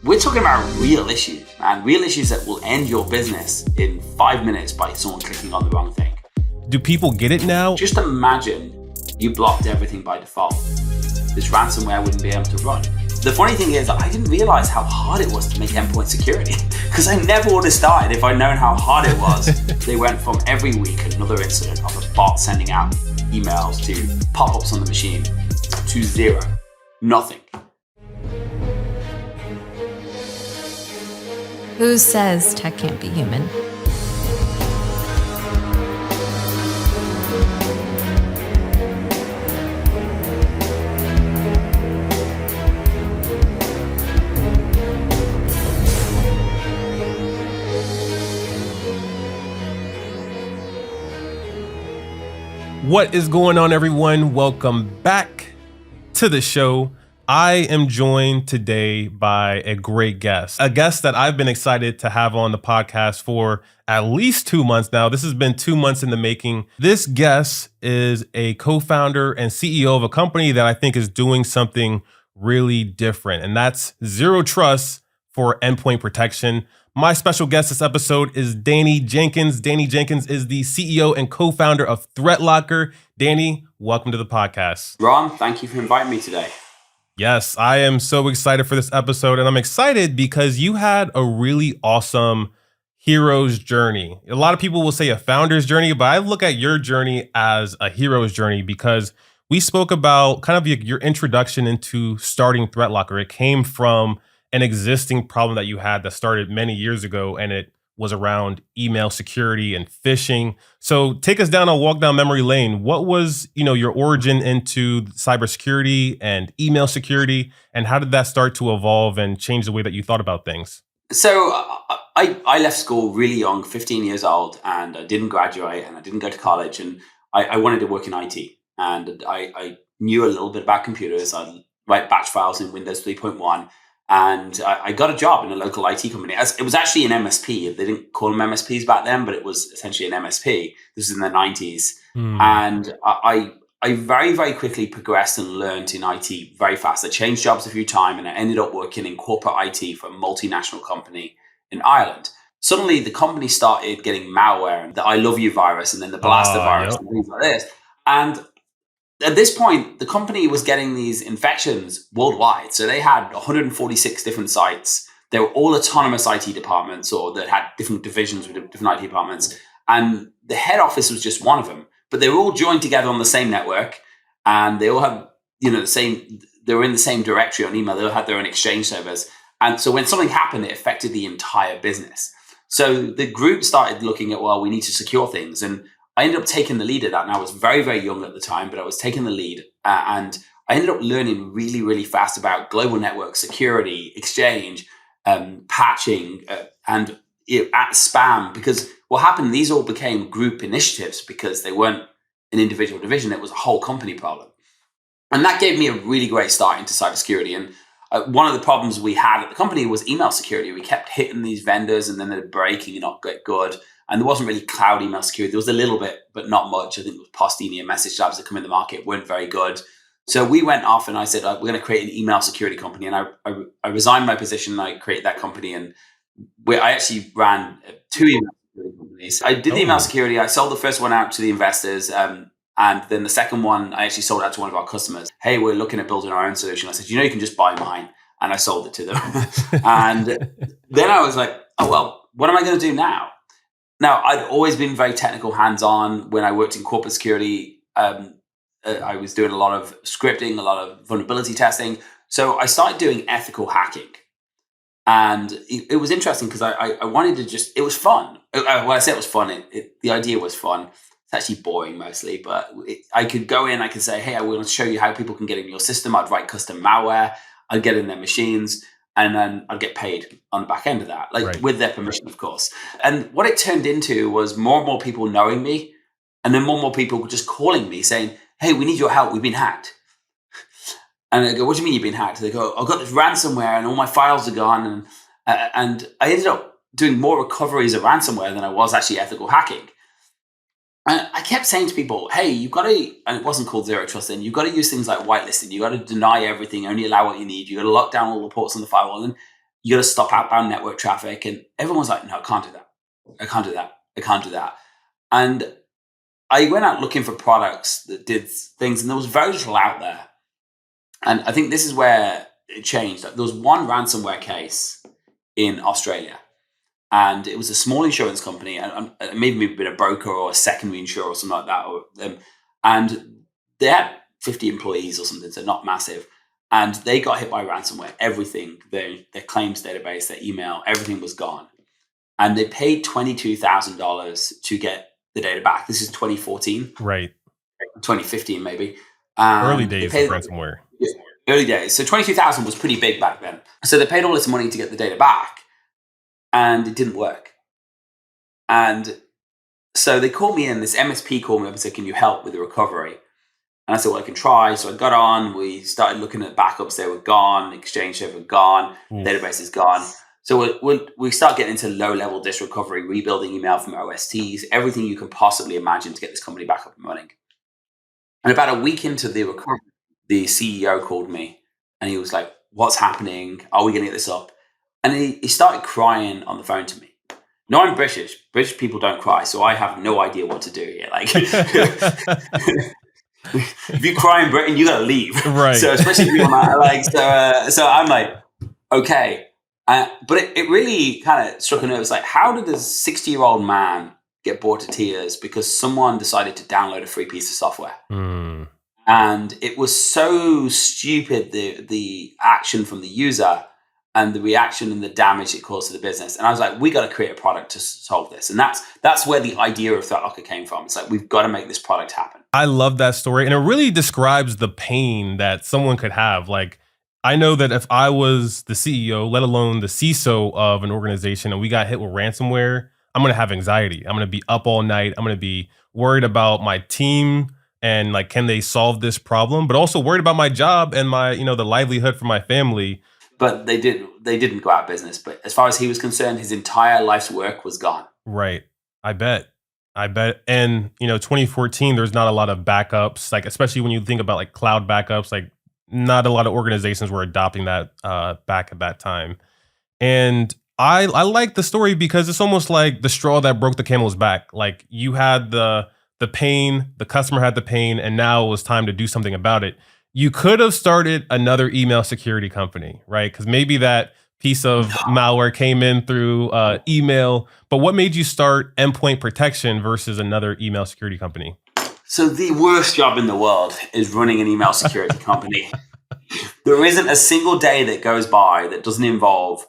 We're talking about real issues, and real issues that will end your business in 5 minutes by someone clicking on the wrong thing. Do people get it now? Just imagine you blocked everything by default. This ransomware wouldn't be able to run. The funny thing is, I didn't realize how hard it was to make endpoint security because I never would have started if I'd known how hard it was. They went from every week another incident of a bot sending out emails to pop-ups on the machine to zero. Nothing. Who says tech can't be human? What is going on, everyone? Welcome back to the show. I am joined today by a great guest, a guest that I've been excited to have on the podcast for at least 2 months now. This has been 2 months in the making. This guest is a co-founder and CEO of a company that I think is doing something really different, and that's Zero Trust for endpoint protection. My special guest this episode is Danny Jenkins. Danny Jenkins is the CEO and co-founder of ThreatLocker. Danny, welcome to the podcast. Ron, thank you for inviting me today. Yes, I am so excited for this episode, and I'm excited because you had a really awesome hero's journey. A lot of people will say a founder's journey, but I look at your journey as a hero's journey because we spoke about kind of your introduction into starting ThreatLocker. It came from an existing problem that you had that started many years ago, and it was around email security and phishing. So take us down a walk down memory lane. What was, your origin into cybersecurity and email security, and how did that start to evolve and change the way that you thought about things? So I left school really young, 15 years old, and I didn't graduate and I didn't go to college, and I wanted to work in IT. And I knew a little bit about computers. I'd write batch files in Windows 3.1. And I got a job in a local IT company. It was actually an MSP. They didn't call them MSPs back then, but it was essentially an MSP. This was in the 90s. And I very, very quickly progressed and learned in IT very fast. I changed jobs a few times, and I ended up working in corporate IT for a multinational company in Ireland. Suddenly, the company started getting malware and the I Love You virus and then the Blaster virus and things like this. And at this point, the company was getting these infections worldwide. So they had 146 different sites. They were all autonomous IT departments, or that had different divisions with different IT departments. And the head office was just one of them. But they were all joined together on the same network. And they all had, they were in the same directory on email. They all had their own exchange servers. And so when something happened, it affected the entire business. So the group started looking at, we need to secure things. And I ended up taking the lead at that. And I was very, very young at the time, but I was taking the lead. And I ended up learning really, really fast about global network security, exchange, patching, and at spam. Because what happened, these all became group initiatives because they weren't an individual division. It was a whole company problem. And that gave me a really great start into cybersecurity. And one of the problems we had at the company was email security. We kept hitting these vendors and then they're breaking and not get good. And there wasn't really cloud email security. There was a little bit, but not much. I think it was Postini and message labs that come in the market weren't very good. So we went off and I said, we're going to create an email security company. And I resigned my position and I created that company. And I actually ran 2 email security companies. I did the email security. I sold the first one out to the investors. And then the second one, I actually sold out to one of our customers. Hey, we're looking at building our own solution. I said, you can just buy mine. And I sold it to them. And then I was like, what am I going to do now? Now, I'd always been very technical, hands-on. When I worked in corporate security, I was doing a lot of scripting, a lot of vulnerability testing. So I started doing ethical hacking. And it was interesting because I wanted to it was fun. When I say it was fun, the idea was fun. It's actually boring mostly, but I could go in, I could say, hey, I want to show you how people can get in your system. I'd write custom malware. I'd get in their machines. And then I'd get paid on the back end of that, with their permission, of course. And what it turned into was more and more people knowing me, and then more and more people just calling me saying, hey, we need your help. We've been hacked. And I go, what do you mean you've been hacked? They go, I've got this ransomware and all my files are gone. And I ended up doing more recoveries of ransomware than I was actually ethical hacking. And I kept saying to people, hey, you've got to, and it wasn't called Zero Trust then, you've got to use things like whitelisting. You've got to deny everything, only allow what you need. You've got to lock down all the ports on the firewall. And you got to stop outbound network traffic. And everyone's like, no, I can't do that. I can't do that. I can't do that. And I went out looking for products that did things, and there was very little out there. And I think this is where it changed. There was one ransomware case in Australia, and it was a small insurance company, and maybe been a broker or a secondary insurer or something like that. And they had 50 employees or something, so not massive. And they got hit by ransomware. Everything, their claims database, their email, everything was gone. And they paid $22,000 to get the data back. This is 2014. Right. 2015 maybe. Early days of ransomware. Early days. So 22,000 was pretty big back then. So they paid all this money to get the data back, and it didn't work. And so they called me in, this MSP called me up and said, can you help with the recovery? And I said, well, I can try. So I got on, we started looking at backups. They were gone. Exchange server gone. Database is gone. So we start getting into low-level disk recovery, rebuilding email from OSTs, everything you can possibly imagine to get this company back up and running. And about a week into the recovery, the CEO called me, and he was like, what's happening? Are we going to get this up? And he started crying on the phone to me. No, I'm British. British people don't cry, so I have no idea what to do here. Like, if you cry in Britain, you got to leave. Right. So especially people like, so I'm like, okay. But it really kind of struck a nerve. It's like, how did a 60-year-old man get bored to tears because someone decided to download a free piece of software? And it was so stupid, the action from the user and the reaction and the damage it caused to the business. And I was like, we got to create a product to solve this. And that's where the idea of ThreatLocker came from. It's like, we've got to make this product happen. I love that story. And it really describes the pain that someone could have. Like, I know that if I was the CEO, let alone the CISO of an organization, and we got hit with ransomware, I'm going to have anxiety. I'm going to be up all night. I'm going to be worried about my team and like, can they solve this problem? But also worried about my job and my, the livelihood for my family. But they didn't go out of business. But as far as he was concerned, his entire life's work was gone. Right. I bet. And, 2014, there's not a lot of backups, like, especially when you think about like cloud backups, like not a lot of organizations were adopting that back at that time. And I like the story because it's almost like the straw that broke the camel's back. Like, you had the pain, the customer had the pain, and now it was time to do something about it. You could have started another email security company, right? Because maybe that piece of malware came in through email. But what made you start Endpoint Protection versus another email security company? So the worst job in the world is running an email security company. There isn't a single day that goes by that doesn't involve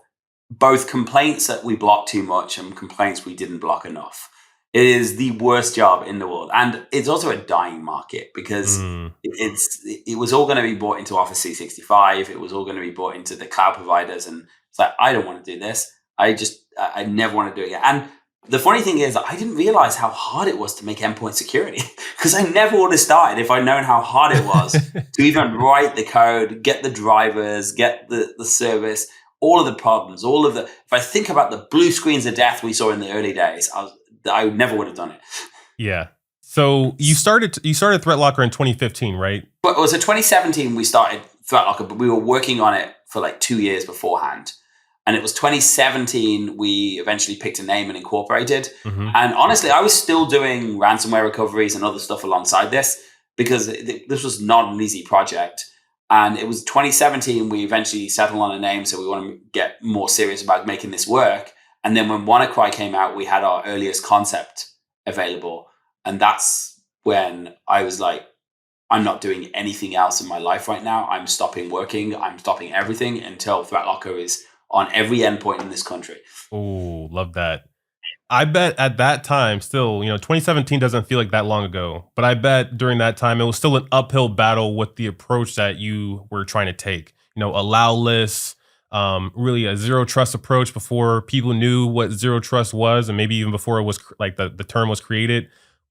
both complaints that we block too much and complaints we didn't block enough. It is the worst job in the world. And it's also a dying market because it was all going to be bought into Office 365. It was all going to be bought into the cloud providers. And it's like, I don't want to do this. I never want to do it again. And the funny thing is, I didn't realize how hard it was to make endpoint security because I never would have started if I'd known how hard it was to even write the code, get the drivers, get the service, all of the problems, if I think about the blue screens of death we saw in the early days, I never would have done it. Yeah. So you started ThreatLocker in 2015, right? But it was in 2017 we started ThreatLocker, but we were working on it for like 2 years beforehand. And it was 2017 we eventually picked a name and incorporated. And honestly, I was still doing ransomware recoveries and other stuff alongside this because this was not an easy project. And it was 2017 we eventually settled on a name, so we want to get more serious about making this work. And then when WannaCry came out, we had our earliest concept available. And that's when I was like, I'm not doing anything else in my life right now. I'm stopping working. I'm stopping everything until ThreatLocker is on every endpoint in this country. Oh, love that. I bet at that time still, 2017 doesn't feel like that long ago, but I bet during that time, it was still an uphill battle with the approach that you were trying to take, allow lists, really a zero trust approach before people knew what zero trust was. And maybe even before it was like the term was created.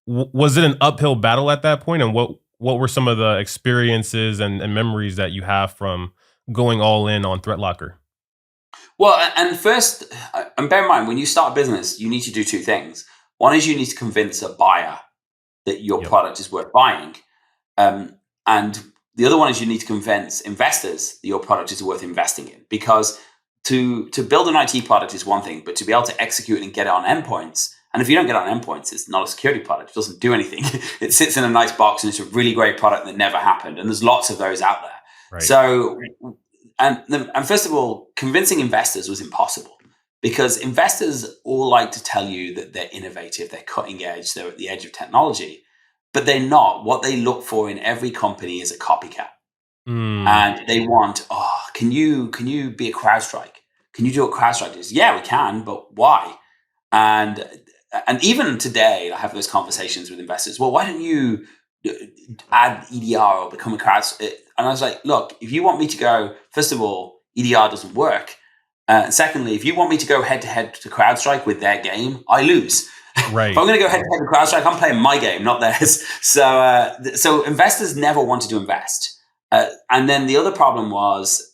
Was it an uphill battle at that point? And what were some of the experiences and memories that you have from going all in on ThreatLocker? Well, and first, and bear in mind, when you start a business, you need to do two things. One is you need to convince a buyer that your product is worth buying. And the other one is you need to convince investors that your product is worth investing in. Because to build an IT product is one thing, but to be able to execute and get it on endpoints, and if you don't get it on endpoints, it's not a security product. It doesn't do anything. It sits in a nice box and it's a really great product that never happened. And there's lots of those out there. Right. So, and first of all, convincing investors was impossible because investors all like to tell you that they're innovative, they're cutting edge, they're at the edge of technology, but they're not. What they look for in every company is a copycat. And they want, can you be a CrowdStrike? Can you do what CrowdStrike is? Yeah, we can, but why? And even today, I have those conversations with investors. Well, why don't you add EDR or become a CrowdStrike? And I was like, look, if you want me to go, first of all, EDR doesn't work. And secondly, if you want me to go head to head to CrowdStrike with their game, I lose. Right. If I'm going to go head to head with CrowdStrike, I'm playing my game, not theirs. So investors never wanted to invest. And then the other problem was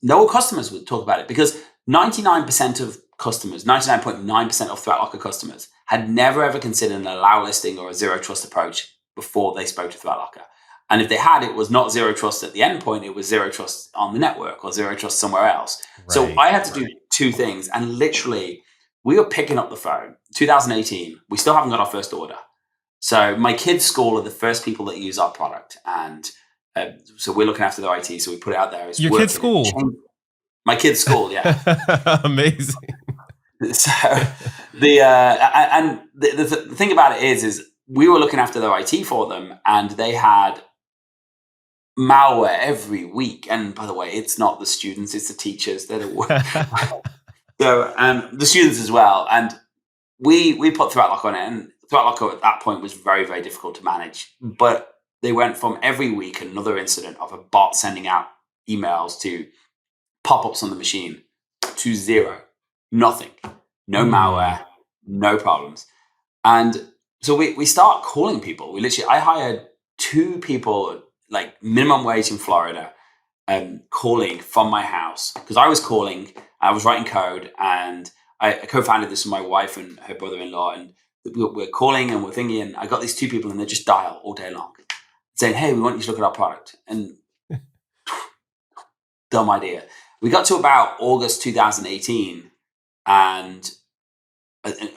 no customers would talk about it because 99% of customers, 99.9% of ThreatLocker customers had never ever considered an allow listing or a zero trust approach before they spoke to ThreatLocker. And if they had, it was not zero trust at the endpoint, it was zero trust on the network or zero trust somewhere else. Right. So I had to do two things. And literally, we were picking up the phone. 2018, we still haven't got our first order. So my kids' school are the first people that use our product. And so we're looking after their IT. So we put it out there. Your kids' school? My kids' school, yeah. Amazing. So the thing about it is we were looking after their IT for them, and they had malware every week. And by the way, it's not the students; it's the teachers that are working. So the students as well. And we put ThreatLocker on it, and ThreatLocker at that point was very, very difficult to manage. But they went from every week another incident of a bot sending out emails to pop-ups on the machine to zero, nothing, no malware, no problems. And so we start calling people. I hired 2 people, like minimum wage in Florida, calling from my house because I was calling, I was writing code, and I co-founded this with my wife and her brother-in-law, and we're calling and we're thinking, and I got these 2 people and they just dial all day long saying, hey, we want you to look at our product. And dumb idea. We got to about August 2018, and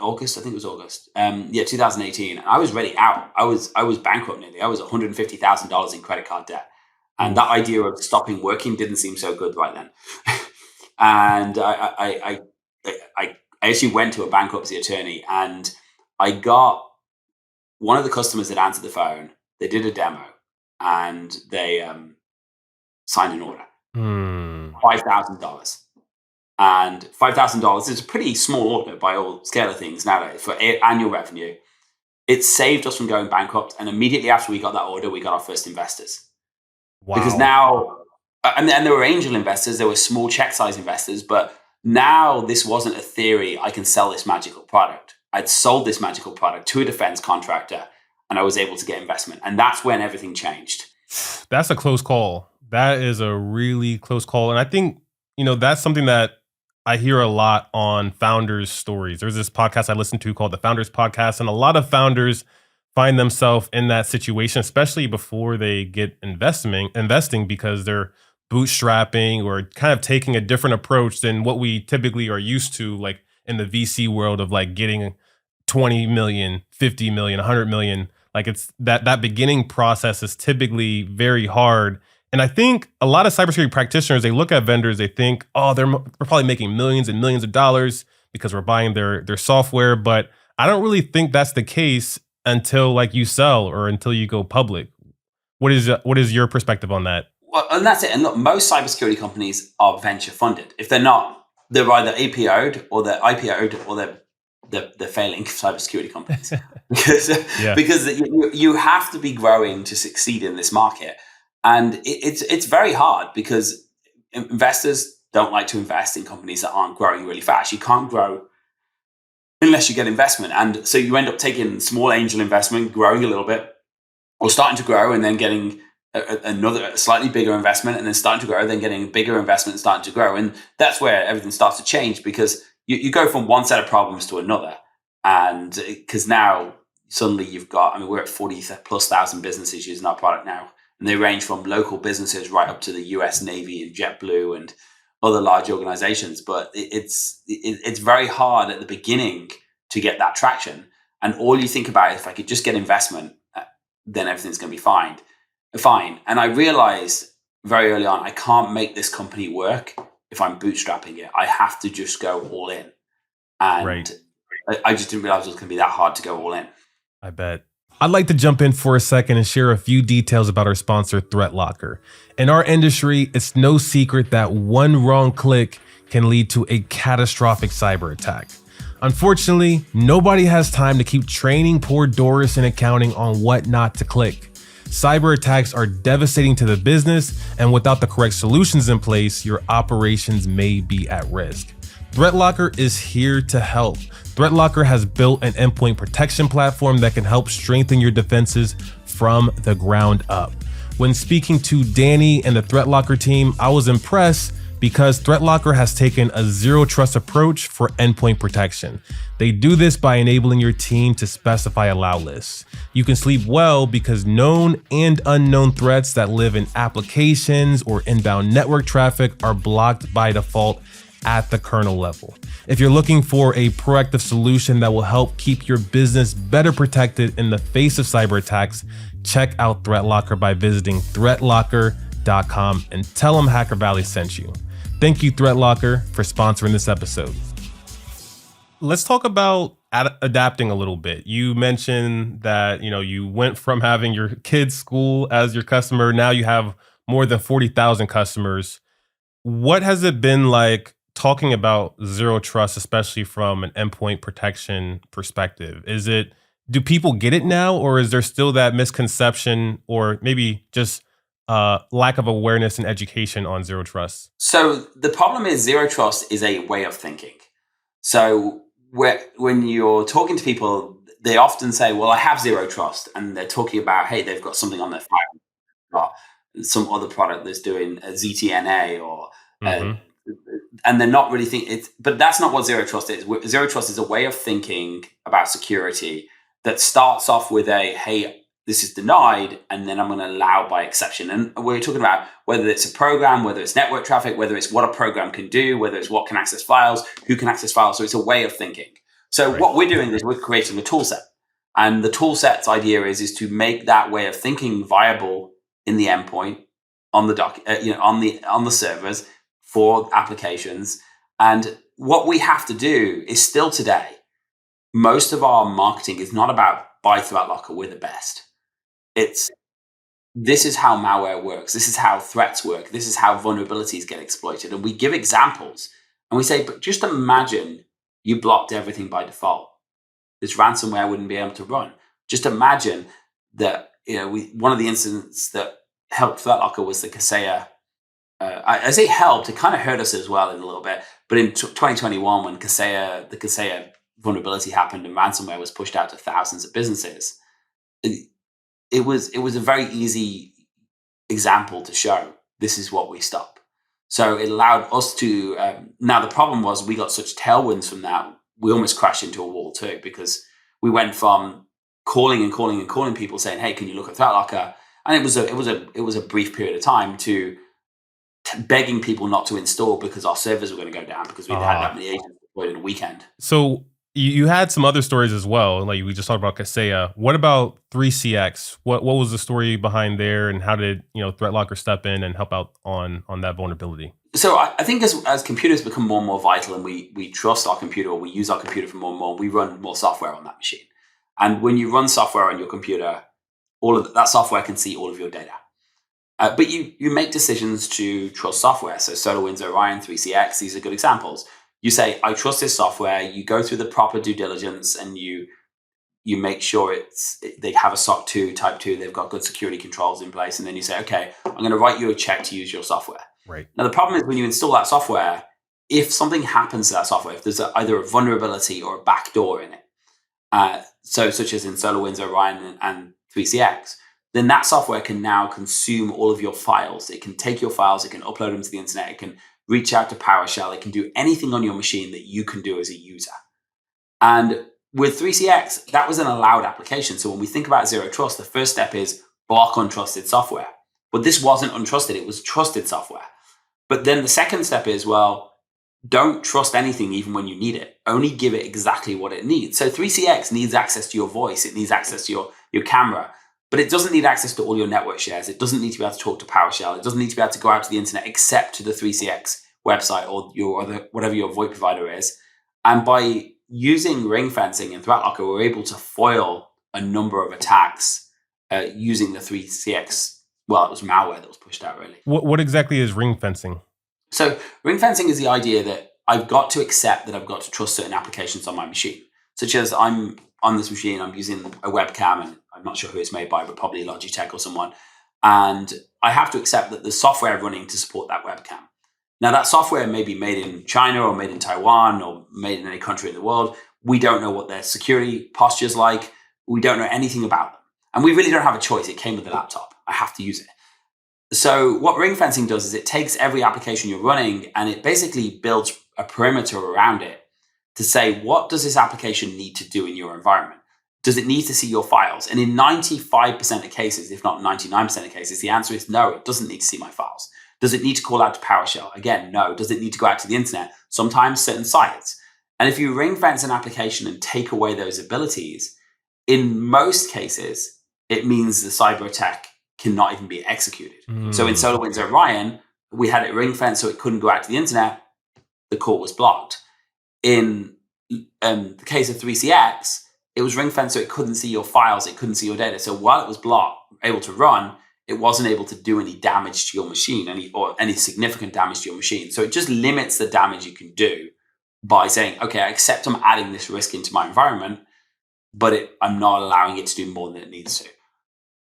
August, I think it was August. 2018. And I was ready out. I was bankrupt nearly. I was $150,000 in credit card debt, and that idea of stopping working didn't seem so good right then. And I actually went to a bankruptcy attorney, and I got one of the customers that answered the phone. They did a demo, and they signed an order. $5,000. And $5,000 is a pretty small order by all scale of things nowadays for annual revenue. It saved us from going bankrupt. And immediately after we got that order, we got our first investors. Wow. Because now, and there were angel investors, there were small check size investors, but now this wasn't a theory, I can sell this magical product. I'd sold this magical product to a defense contractor, and I was able to get investment. And that's when everything changed. That's a close call. That is a really close call. And I think, that's something that I hear a lot on founders' stories. There's this podcast I listen to called the Founders Podcast, and a lot of founders find themselves in that situation, especially before they get investing because they're bootstrapping or kind of taking a different approach than what we typically are used to, like in the VC world of like getting 20 million, 50 million, 100 million. Like it's that beginning process is typically very hard. And I think a lot of cybersecurity practitioners, they look at vendors, they think, we're probably making millions and millions of dollars because we're buying their software. But I don't really think that's the case until like you sell or until you go public. What is your perspective on that? Well, and that's it. And look, most cybersecurity companies are venture funded. If they're not, they're either APO'd or they're IPO'd or they're failing cybersecurity companies because you have to be growing to succeed in this market. And it's very hard because investors don't like to invest in companies that aren't growing really fast. You can't grow unless you get investment. And so you end up taking small angel investment, growing a little bit, or starting to grow and then getting another slightly bigger investment, and then starting to grow, then getting a bigger investment and starting to grow. And that's where everything starts to change because you go from one set of problems to another. And because now suddenly you've got, we're at 40,000+ businesses using our product now. And they range from local businesses right up to the US Navy and JetBlue and other large organizations, but it's very hard at the beginning to get that traction. And all you think about is, if I could just get investment, then everything's going to be fine. And I realized very early on, I can't make this company work if I'm bootstrapping it. I have to just go all in. And Right. I just didn't realize it was going to be that hard to go all in. I bet. I'd like to jump in for a second and share a few details about our sponsor, ThreatLocker. In our industry, it's no secret that one wrong click can lead to a catastrophic cyber attack. Unfortunately, nobody has time to keep training poor Doris in accounting on what not to click. Cyber attacks are devastating to the business, and without the correct solutions in place, your operations may be at risk. ThreatLocker is here to help. ThreatLocker has built an endpoint protection platform that can help strengthen your defenses from the ground up. When speaking to Danny and the ThreatLocker team, I was impressed because ThreatLocker has taken a zero trust approach for endpoint protection. They do this by enabling your team to specify allow lists. You can sleep well because known and unknown threats that live in applications or inbound network traffic are blocked by default at the kernel level. If you're looking for a proactive solution that will help keep your business better protected in the face of cyber attacks, check out ThreatLocker by visiting threatlocker.com and tell them Hacker Valley sent you. Thank you, ThreatLocker, for sponsoring this episode. Let's talk about adapting a little bit. You mentioned that, you went from having your kids' school as your customer. Now you have more than 40,000 customers. What has it been like talking about zero trust, especially from an endpoint protection perspective? Do people get it now, or is there still that misconception, or maybe just lack of awareness and education on zero trust? So the problem is, zero trust is a way of thinking. So when you're talking to people, they often say, well, I have zero trust. And they're talking about, hey, they've got something on their file, got some other product that's doing a ZTNA or and they're not really thinking it. But that's not what zero trust is. Zero trust is a way of thinking about security that starts off with hey, this is denied, and then I'm going to allow by exception. And we're talking about whether it's a program, whether it's network traffic, whether it's what a program can do, whether it's what can access files, who can access files. So it's a way of thinking. So what we're doing is we're creating a tool set. And the tool set's idea is to make that way of thinking viable in the endpoint, on the on the servers for applications. And what we have to do is still today, most of our marketing is not about buy ThreatLocker, we're the best. This is how malware works. This is how threats work. This is how vulnerabilities get exploited. And we give examples and we say, but just imagine you blocked everything by default. This ransomware wouldn't be able to run. Just imagine that, one of the incidents that helped ThreatLocker was the Kaseya. I say helped, it kind of hurt us as well in a little bit. But in 2021, when the Kaseya vulnerability happened and ransomware was pushed out to thousands of businesses, it was a very easy example to show this is what we stop. So it allowed us to. Now the problem was we got such tailwinds from that, we almost crashed into a wall too, because we went from calling people saying, "Hey, can you look at ThreatLocker?" And it was a brief period of time to begging people not to install because our servers were going to go down because we'd had that many agents deployed in a weekend. So you had some other stories as well. Like we just talked about Kaseya. What about 3CX? What was the story behind there, and how did ThreatLocker step in and help out on that vulnerability? So I think as computers become more and more vital, and we trust our computer, or we use our computer for more and more, we run more software on that machine. And when you run software on your computer, all of that software can see all of your data. But you make decisions to trust software. So SolarWinds, Orion, 3CX, these are good examples. You say, I trust this software. You go through the proper due diligence and you make sure they have a SOC 2, type 2, they've got good security controls in place. And then you say, okay, I'm going to write you a check to use your software. Right. Now, the problem is when you install that software, if something happens to that software, if there's either a vulnerability or a backdoor in it, so such as in SolarWinds, Orion, and 3CX, then that software can now consume all of your files. It can take your files, it can upload them to the internet, it can reach out to PowerShell, it can do anything on your machine that you can do as a user. And with 3CX, that was an allowed application. So when we think about zero trust, the first step is block untrusted software. But this wasn't untrusted, it was trusted software. But then the second step is, well, don't trust anything even when you need it. Only give it exactly what it needs. So 3CX needs access to your voice. It needs access to your camera, but it doesn't need access to all your network shares. It doesn't need to be able to talk to PowerShell. It doesn't need to be able to go out to the internet except to the 3CX website or whatever your VoIP provider is. And by using ring fencing and ThreatLocker, we're able to foil a number of attacks using the 3CX. Well, it was malware that was pushed out, really. What exactly is ring fencing? So ring fencing is the idea that I've got to accept that I've got to trust certain applications on my machine, such as I'm on this machine, I'm using a webcam, and I'm not sure who it's made by, but probably Logitech or someone. And I have to accept that there's software running to support that webcam. Now, that software may be made in China or made in Taiwan or made in any country in the world. We don't know what their security posture is like. We don't know anything about them. And we really don't have a choice. It came with the laptop. I have to use it. So what ring fencing does is it takes every application you're running and it basically builds a perimeter around it to say, what does this application need to do in your environment? Does it need to see your files? And in 95% of cases, if not 99% of cases, the answer is no, it doesn't need to see my files. Does it need to call out to PowerShell? Again, no. Does it need to go out to the internet? Sometimes certain sites. And if you ring fence an application and take away those abilities, in most cases, it means the cyber attack cannot even be executed. So in SolarWinds Orion, we had it ring fenced so it couldn't go out to the internet. The core was blocked. In the case of 3CX, it was ring fenced so it couldn't see your files, it couldn't see your data. So while it was able to run, it wasn't able to do any damage to your machine, any significant damage to your machine. So it just limits the damage you can do by saying, okay, I accept I'm adding this risk into my environment, but I'm not allowing it to do more than it needs to.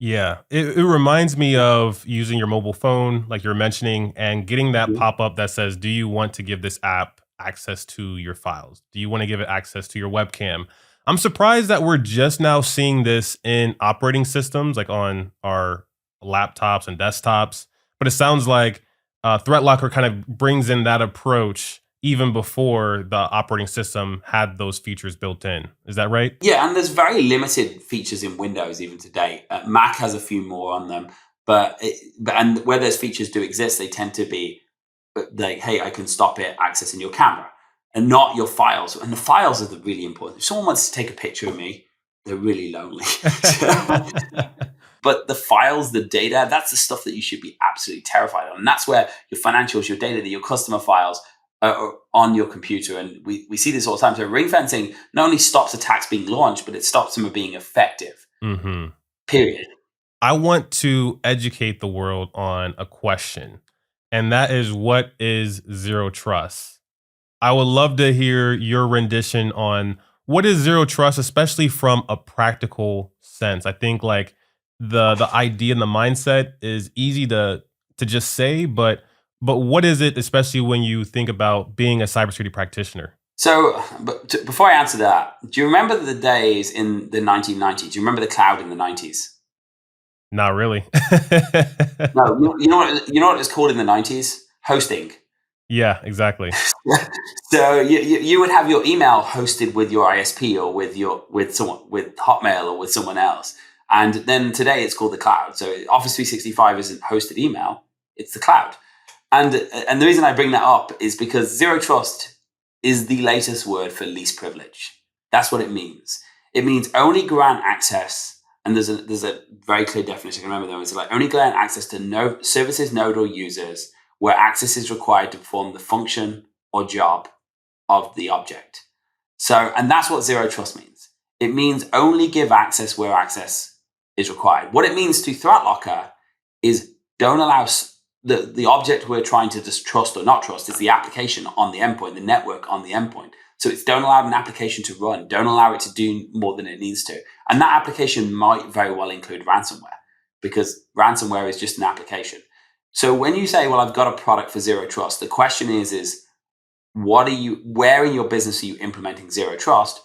Yeah, it reminds me of using your mobile phone, like you're mentioning, and getting that pop-up that says, do you want to give this app access to your files? Do you want to give it access to your webcam? I'm surprised that we're just now seeing this in operating systems, like on our laptops and desktops. But it sounds like ThreatLocker kind of brings in that approach even before the operating system had those features built in. Is that right? Yeah, and there's very limited features in Windows even today. Mac has a few more on them, but where those features do exist, they tend to be like, hey, I can stop it accessing your camera and not your files. And the files are the really important. If someone wants to take a picture of me, they're really lonely. But the files, the data, that's the stuff that you should be absolutely terrified of. And that's where your financials, your data, your customer files are on your computer. And we see this all the time. So ring fencing not only stops attacks being launched, but it stops them being effective. Period. I want to educate the world on a question, and that is, what is zero trust? I would love to hear your rendition on what is zero trust, especially from a practical sense. I think like the idea and the mindset is easy to just say, but what is it, especially when you think about being a cybersecurity practitioner? So, before I answer that, do you remember the days in the 1990s? Do you remember the cloud in the 90s? Not really. No, you know what it was called in the 90s? Hosting. Yeah, exactly. So you would have your email hosted with your ISP or with Hotmail or with someone else. And then today it's called the cloud. So Office 365 isn't hosted email, it's the cloud. And the reason I bring that up is because zero trust is the latest word for least privilege. That's what it means. It means only grant access, and there's a very clear definition. I can remember them. It's like only grant access to no services, node, or users where access is required to perform the function or job of the object. So, and that's what zero trust means. It means only give access where access is required. What it means to ThreatLocker is don't allow the object we're trying to just trust or not trust is the application on the endpoint, the network on the endpoint. So it's don't allow an application to run, don't allow it to do more than it needs to. And that application might very well include ransomware, because ransomware is just an application. So when you say, well, I've got a product for zero trust, the question is where in your business are you implementing zero trust?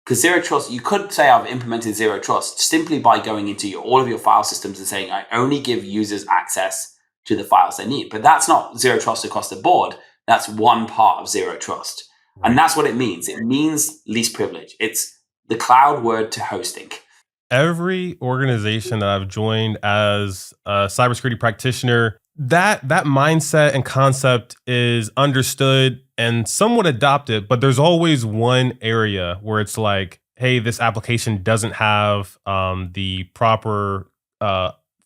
Because zero trust, you could say I've implemented zero trust simply by going into all of your file systems and saying I only give users access to the files they need. But that's not zero trust across the board. That's one part of zero trust. And that's what it means. It means least privilege. It's the cloud word to hosting. Every organization that I've joined as a cybersecurity practitioner, that mindset and concept is understood and somewhat adopted, but there's always one area where it's like, hey, this application doesn't have the proper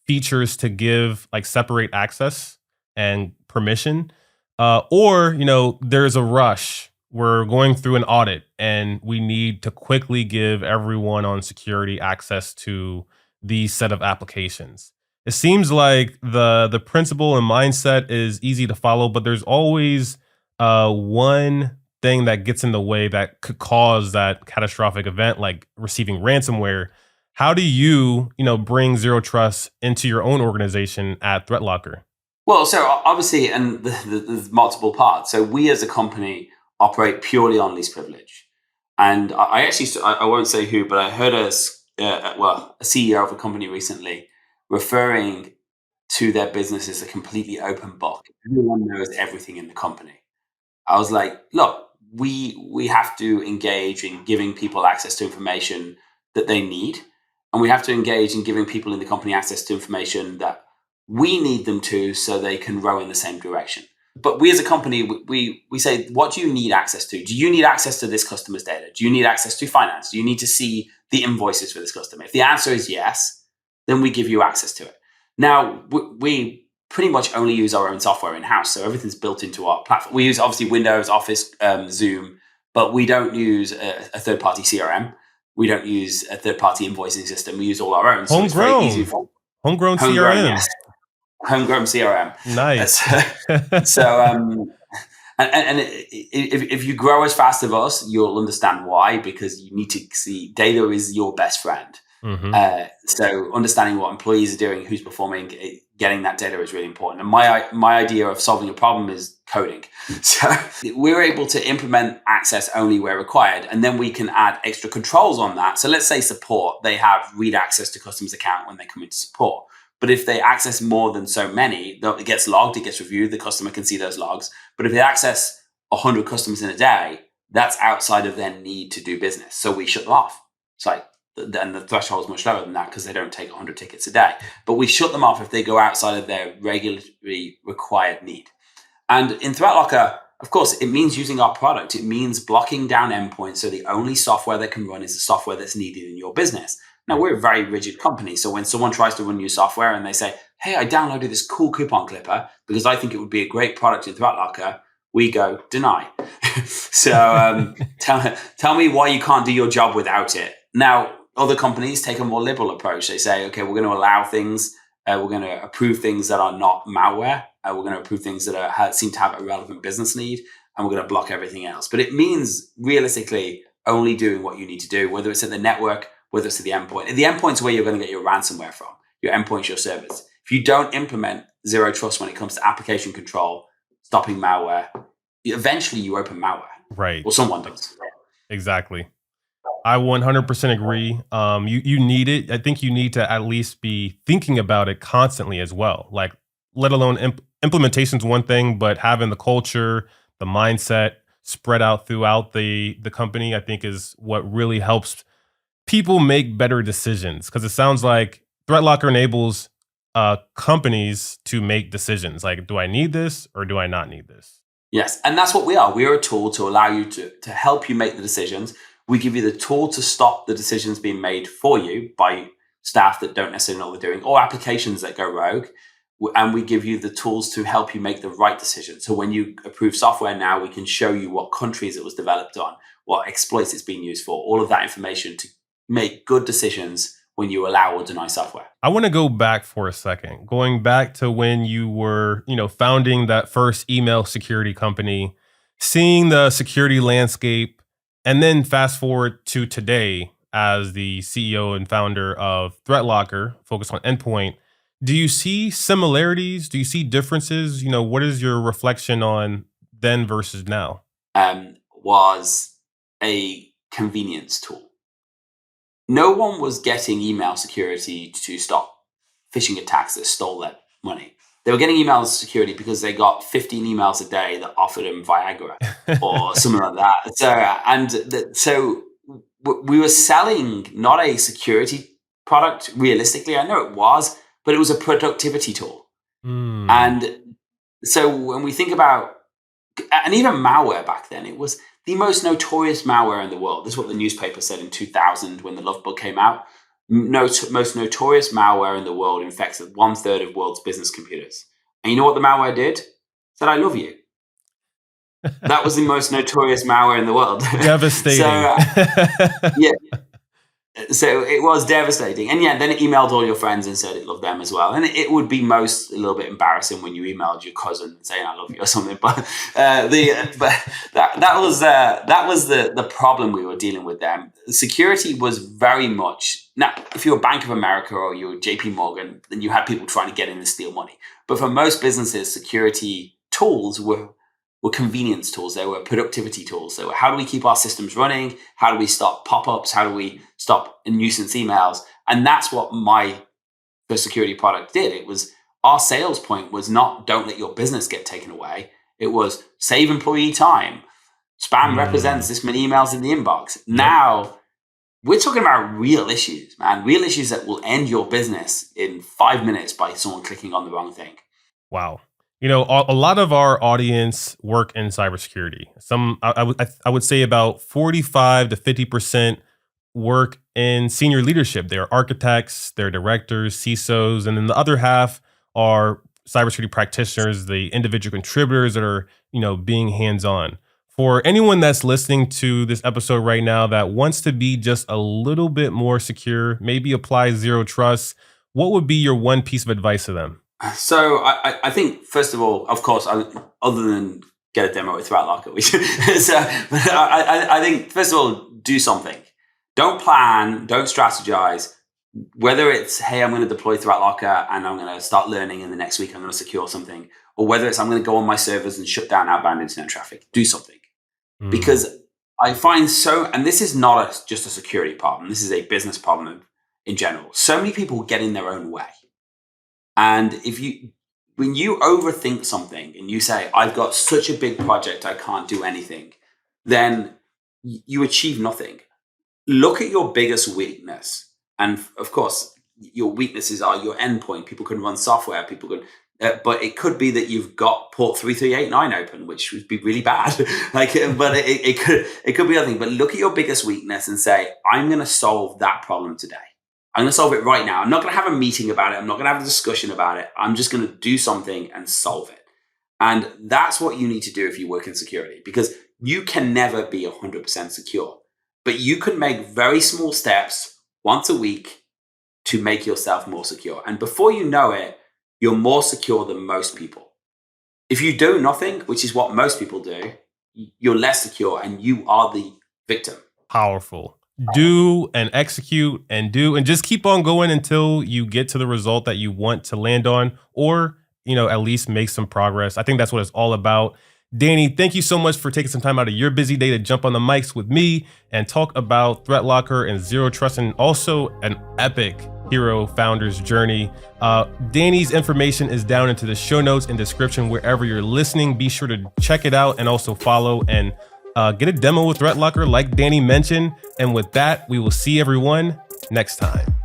features to give like separate access and permission, or there's a rush. We're going through an audit and we need to quickly give everyone on security access to these set of applications. It seems like the principle and mindset is easy to follow, but there's always one thing that gets in the way that could cause that catastrophic event, like receiving ransomware. How do bring zero trust into your own organization at ThreatLocker? Well, so obviously, and there's multiple parts. So we as a company operate purely on least privilege. And I actually, I won't say who, but I heard a CEO of a company recently referring to their business as a completely open book. Everyone knows everything in the company. I was like, look, we have to engage in giving people access to information that they need. And we have to engage in giving people in the company access to information that we need them to so they can row in the same direction. But we as a company, we say, what do you need access to? Do you need access to this customer's data? Do you need access to finance? Do you need to see the invoices for this customer? If the answer is yes, then we give you access to it. Now, we pretty much only use our own software in-house, so everything's built into our platform. We use obviously Windows, Office, Zoom, but we don't use a third-party CRM. We don't use a third-party invoicing system. We use all our own. So it's very easy for homegrown CRM. Yes. Homegrown CRM. Nice. And if you grow as fast as us, you'll understand why, because you need to see data is your best friend. Mm-hmm. So understanding what employees are doing, who's performing, getting that data is really important. And my idea of solving a problem is coding. So we're able to implement access only where required, and then we can add extra controls on that. So let's say support, they have read access to customers' account when they come into support. But if they access more than so many, it gets logged, it gets reviewed, the customer can see those logs. But if they access 100 customers in a day, that's outside of their need to do business. So we shut them off. It's like, and the threshold is much lower than that because they don't take 100 tickets a day. But we shut them off if they go outside of their regularly required need. And in ThreatLocker, of course, it means using our product. It means blocking down endpoints so the only software that can run is the software that's needed in your business. Now, we're a very rigid company. So when someone tries to run new software and they say, hey, I downloaded this cool coupon clipper because I think it would be a great product in ThreatLocker, we go, deny. So tell me why you can't do your job without it. Now, other companies take a more liberal approach. They say, okay, we're going to allow things. We're going to approve things that are not malware. We're going to approve things that seem to have a relevant business need. And we're going to block everything else. But it means realistically only doing what you need to do, whether it's at the network, whether it's at the endpoint. The endpoint's where you're going to get your ransomware from. Your endpoint's your servers. If you don't implement zero trust when it comes to application control, stopping malware, eventually you open malware. Right. Well, someone does. Exactly. I 100% agree. You need it. I think you need to at least be thinking about it constantly as well. Like, let alone implementation's one thing, but having the culture, the mindset spread out throughout the company, I think is what really helps people make better decisions. Because it sounds like ThreatLocker enables companies to make decisions. Like, do I need this or do I not need this? Yes, and that's what we are. We are a tool to allow you to help you make the decisions. We give you the tool to stop the decisions being made for you by staff that don't necessarily know what they're doing or applications that go rogue. And we give you the tools to help you make the right decision. So when you approve software now, we can show you what countries it was developed on, what exploits it's being used for, all of that information to make good decisions when you allow or deny software. I want to go back for a second, going back to when you were, founding that first email security company, seeing the security landscape, and then fast forward to today as the CEO and founder of ThreatLocker, focused on endpoint. Do you see similarities? Do you see differences? What is your reflection on then versus now? Was a convenience tool. No one was getting email security to stop phishing attacks that stole their money. They were getting email security because they got 15 emails a day that offered them Viagra or something like that. So we were selling not a security product realistically. I know it was, but it was a productivity tool. And so when we think about, and even malware back then, it was the most notorious malware in the world. This is what the newspaper said in 2000 when the Love Bug came out. Most notorious malware in the world infects 1/3 of world's business computers. And you know what the malware did? It said, "I love you." That was the most notorious malware in the world. Devastating. Yeah. So it was devastating. And then it emailed all your friends and said it loved them as well. And it would be a little bit embarrassing when you emailed your cousin saying I love you or something. But that was the problem we were dealing with then. Security was very much, now if you're Bank of America or you're JP Morgan, then you had people trying to get in and steal money. But for most businesses, security tools were convenience tools. They were productivity tools. So how do we keep our systems running? How do we stop pop-ups? How do we stop nuisance emails? And that's what my first security product did. It was, our sales point was not don't let your business get taken away. It was save employee time. Spam represents this many emails in the inbox. Now we're talking about real issues, man. Real issues that will end your business in 5 minutes by someone clicking on the wrong thing. Wow. You know, a lot of our audience work in cybersecurity. I would say about 45 to 50% work in senior leadership. They're architects, they're directors, CISOs, and then the other half are cybersecurity practitioners, the individual contributors that are, being hands-on. For anyone that's listening to this episode right now that wants to be just a little bit more secure, maybe apply zero trust, what would be your one piece of advice to them? So I think, first of all, of course, other than get a demo with ThreatLocker, I think, first of all, do something. Don't plan, don't strategize. Whether it's, hey, I'm going to deploy ThreatLocker and I'm going to start learning in the next week, I'm going to secure something. Or whether it's, I'm going to go on my servers and shut down outbound internet traffic. Do something. Because I find and this is not just a security problem. This is a business problem in general. So many people get in their own way. And when you overthink something and you say, I've got such a big project, I can't do anything, then you achieve nothing. Look at your biggest weakness. And of course, your weaknesses are your endpoint. People can run software, but it could be that you've got port 3389 open, which would be really bad. But it could be other thing. But look at your biggest weakness and say, I'm going to solve that problem today. I'm going to solve it right now. I'm not going to have a meeting about it. I'm not going to have a discussion about it. I'm just going to do something and solve it. And that's what you need to do if you work in security, because you can never be 100% secure. But you can make very small steps once a week to make yourself more secure. And before you know it, you're more secure than most people. If you do nothing, which is what most people do, you're less secure and you are the victim. Powerful. Do and execute and just keep on going until you get to the result that you want to land on, or, at least make some progress. I think that's what it's all about. Danny, thank you so much for taking some time out of your busy day to jump on the mics with me and talk about ThreatLocker and Zero Trust, and also an epic hero founder's journey. Danny's information is down into the show notes and description wherever you're listening. Be sure to check it out and also follow and get a demo with ThreatLocker like Danny mentioned. And with that, we will see everyone next time.